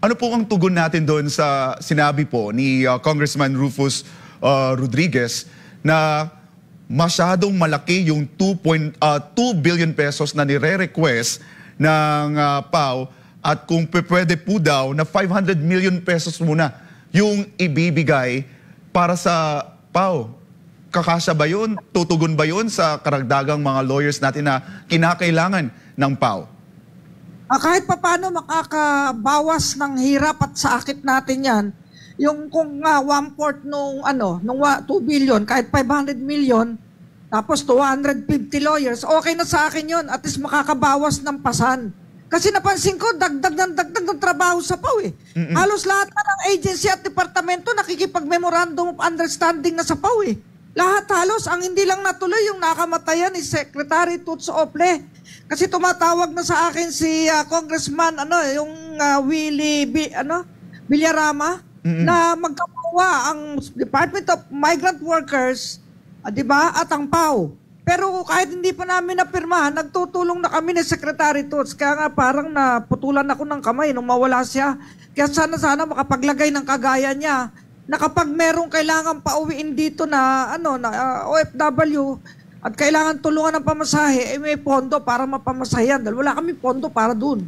Ano po ang tugon natin doon sa sinabi po ni Congressman Rufus Rodriguez na masyadong malaki yung 2 billion pesos na nire-request ng PAO at kung pwede po daw na 500 million pesos muna yung ibibigay para sa PAO. Kakasya ba yun? Tutugon ba yun sa karagdagang mga lawyers natin na kinakailangan ng PAO? Kahit papaano makakabawas ng hirap at sakit natin yan, yung kung 1/4 nung 2 billion, kahit 500 million, tapos 250 lawyers, okay na sa akin yun. At least makakabawas ng pasan. Kasi napansin ko, dagdag ng trabaho sa PAO eh. Halos lahat na ng agency at departamento nakikipag-memorandum of understanding na sa PAO eh. Lahat halos, ang hindi lang natuloy yung nakamatayan ni Secretary Toots Ople. Kasi tumatawag na sa akin si Congressman Willie Villarama na magkakawa ang Department of Migrant Workers, 'di ba, at ang PAO. Pero kahit hindi pa namin napirmahan, nagtutulong na kami ni Secretary Toots. Kaya nga parang naputulan ako ng kamay nung mawala siya. Kaya sana makapaglagay ng kagaya niya na kapag merong kailangan pauwiin dito na OFW at kailangan tulungan ng pamasahe, may pondo para mapamasayan. Dahil wala kami pondo para dun.